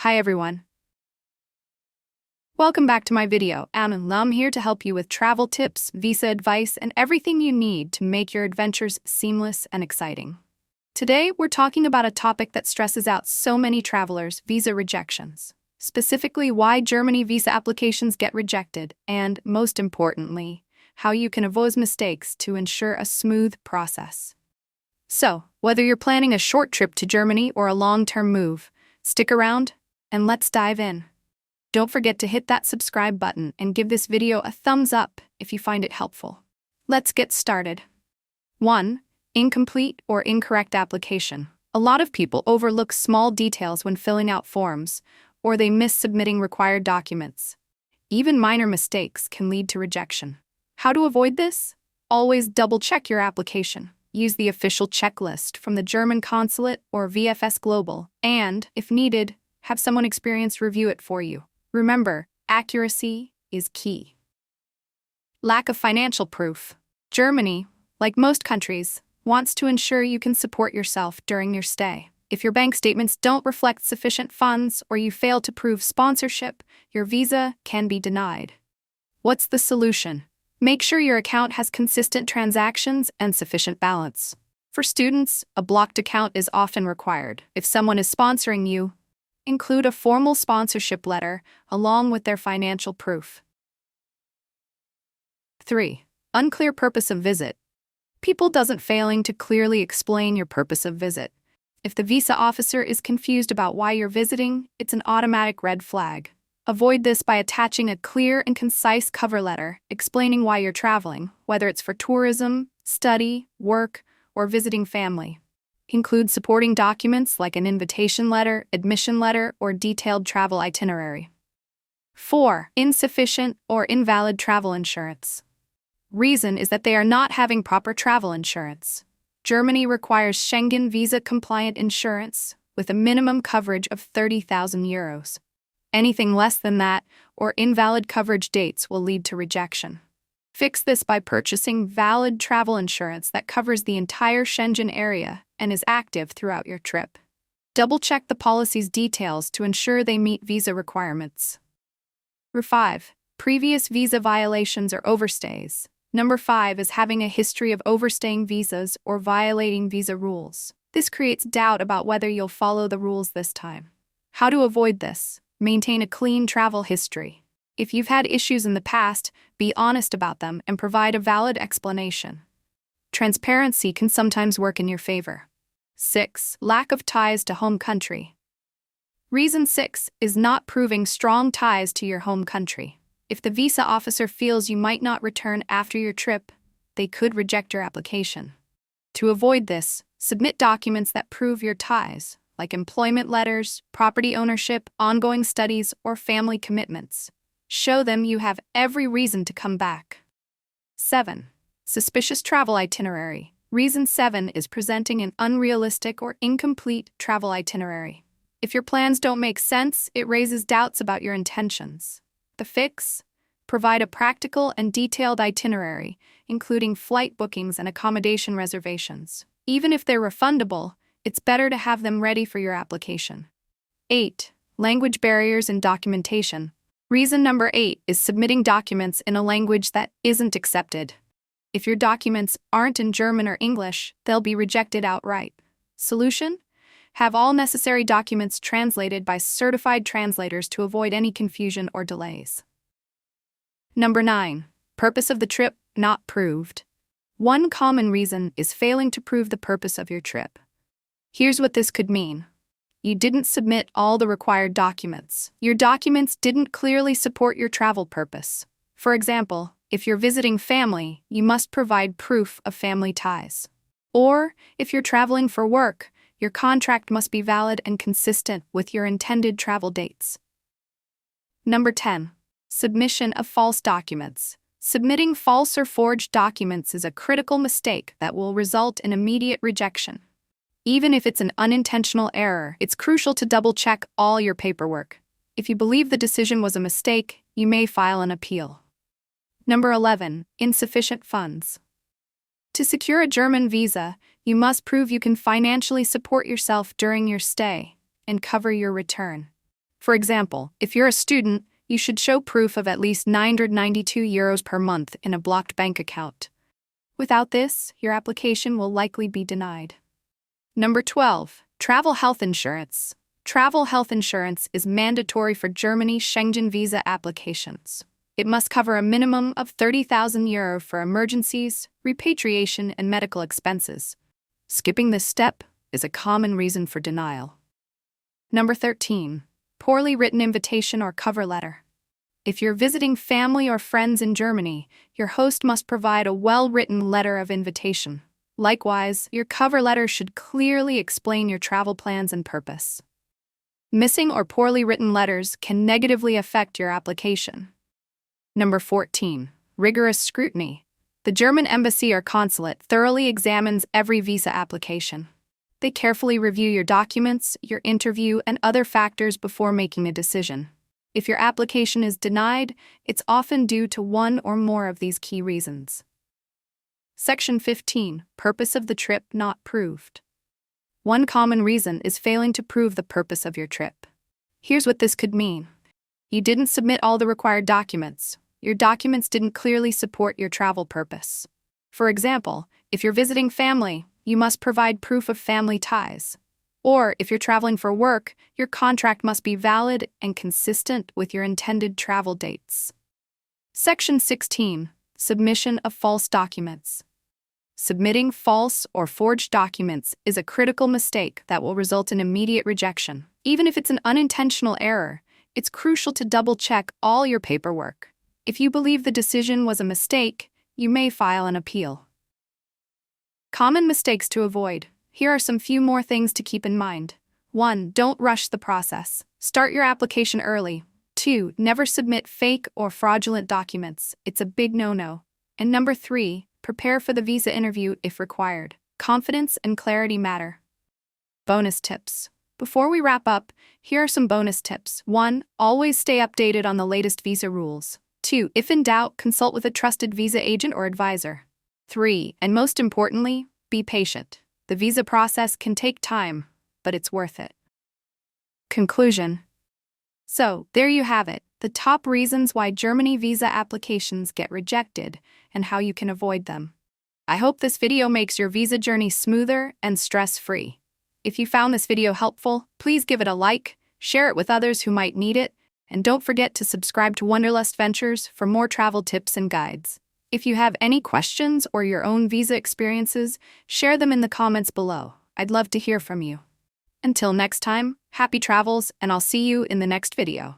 Hi everyone. Welcome back to my video, and I'm here to help you with travel tips, visa advice, and everything you need to make your adventures seamless and exciting. Today, we're talking about a topic that stresses out so many travelers, visa rejections. Specifically, why Germany visa applications get rejected, and, most importantly, how you can avoid mistakes to ensure a smooth process. So, whether you're planning a short trip to Germany or a long-term move, stick around and let's dive in. Don't forget to hit that subscribe button and give this video a thumbs up if you find it helpful. Let's get started. 1. Incomplete or incorrect application. A lot of people overlook small details when filling out forms, or they miss submitting required documents. Even minor mistakes can lead to rejection. How to avoid this? Always double-check your application. Use the official checklist from the German consulate or VFS Global, and, if needed, have someone experienced review it for you. Remember, accuracy is key. Lack of financial proof. Germany, like most countries, wants to ensure you can support yourself during your stay. If your bank statements don't reflect sufficient funds or you fail to prove sponsorship, your visa can be denied. What's the solution? Make sure your account has consistent transactions and sufficient balance. For students, a blocked account is often required. If someone is sponsoring you, include a formal sponsorship letter along with their financial proof. 3. Unclear purpose of visit. People doesn't failing to clearly explain your purpose of visit. If the visa officer is confused about why you're visiting, it's an automatic red flag. Avoid this by attaching a clear and concise cover letter explaining why you're traveling, whether it's for tourism, study, work, or visiting family. Include supporting documents like an invitation letter, admission letter, or detailed travel itinerary. 4. Insufficient or invalid travel insurance. Reason is that they are not having proper travel insurance. Germany requires Schengen visa-compliant insurance with a minimum coverage of 30,000 euros. Anything less than that, or invalid coverage dates, will lead to rejection. Fix this by purchasing valid travel insurance that covers the entire Schengen area and is active throughout your trip. Double-check the policy's details to ensure they meet visa requirements. 5. Previous visa violations or overstays. 5 is having a history of overstaying visas or violating visa rules. This creates doubt about whether you'll follow the rules this time. How to avoid this? Maintain a clean travel history. If you've had issues in the past, be honest about them and provide a valid explanation. Transparency can sometimes work in your favor. 6. Lack of ties to home country. Reason 6 is not proving strong ties to your home country. If the visa officer feels you might not return after your trip, they could reject your application. To avoid this, submit documents that prove your ties, like employment letters, property ownership, ongoing studies, or family commitments. Show them you have every reason to come back. 7. Suspicious travel itinerary. Reason 7 is presenting an unrealistic or incomplete travel itinerary. If your plans don't make sense, it raises doubts about your intentions. The fix? Provide a practical and detailed itinerary, including flight bookings and accommodation reservations. Even if they're refundable, it's better to have them ready for your application. 8. Language barriers and documentation. Reason 8 is submitting documents in a language that isn't accepted. If your documents aren't in German or English, they'll be rejected outright. Solution? Have all necessary documents translated by certified translators to avoid any confusion or delays. 9. Purpose of the trip not proved. One common reason is failing to prove the purpose of your trip. Here's what this could mean. You didn't submit all the required documents. Your documents didn't clearly support your travel purpose. For example, if you're visiting family, you must provide proof of family ties. Or, if you're traveling for work, your contract must be valid and consistent with your intended travel dates. 10. Submission of false documents. Submitting false or forged documents is a critical mistake that will result in immediate rejection. Even if it's an unintentional error, it's crucial to double-check all your paperwork. If you believe the decision was a mistake, you may file an appeal. 11. Insufficient funds. To secure a German visa, you must prove you can financially support yourself during your stay and cover your return. For example, if you're a student, you should show proof of at least €992 per month in a blocked bank account. Without this, your application will likely be denied. Number 12. Travel health insurance. Travel health insurance is mandatory for Germany Schengen visa applications. It must cover a minimum of €30,000 for emergencies, repatriation, and medical expenses. Skipping this step is a common reason for denial. Number 13. Poorly written invitation or cover letter. If you're visiting family or friends in Germany, your host must provide a well-written letter of invitation. Likewise, your cover letter should clearly explain your travel plans and purpose. Missing or poorly written letters can negatively affect your application. Number 14. Rigorous scrutiny. The German embassy or consulate thoroughly examines every visa application. They carefully review your documents, your interview, and other factors before making a decision. If your application is denied, it's often due to one or more of these key reasons. Section 15. Purpose of the trip not proved. One common reason is failing to prove the purpose of your trip. Here's what this could mean. You didn't submit all the required documents. Your documents didn't clearly support your travel purpose. For example, if you're visiting family, you must provide proof of family ties. Or if you're traveling for work, your contract must be valid and consistent with your intended travel dates. Section 16. Submission of false documents. Submitting false or forged documents is a critical mistake that will result in immediate rejection. Even if it's an unintentional error, it's crucial to double-check all your paperwork. If you believe the decision was a mistake, you may file an appeal. Common mistakes to avoid. Here are some few more things to keep in mind. 1. Don't rush the process. Start your application early. 2. Never submit fake or fraudulent documents. It's a big no-no. And number 3. Prepare for the visa interview if required. Confidence and clarity matter. Bonus tips. Before we wrap up, here are some bonus tips. 1. Always stay updated on the latest visa rules. 2. If in doubt, consult with a trusted visa agent or advisor. 3. And most importantly, be patient. The visa process can take time, but it's worth it. Conclusion. So, there you have it, the top reasons why Germany visa applications get rejected and how you can avoid them. I hope this video makes your visa journey smoother and stress-free. If you found this video helpful, please give it a like, share it with others who might need it, and don't forget to subscribe to Wanderlust Ventures for more travel tips and guides. If you have any questions or your own visa experiences, share them in the comments below. I'd love to hear from you. Until next time, happy travels, and I'll see you in the next video.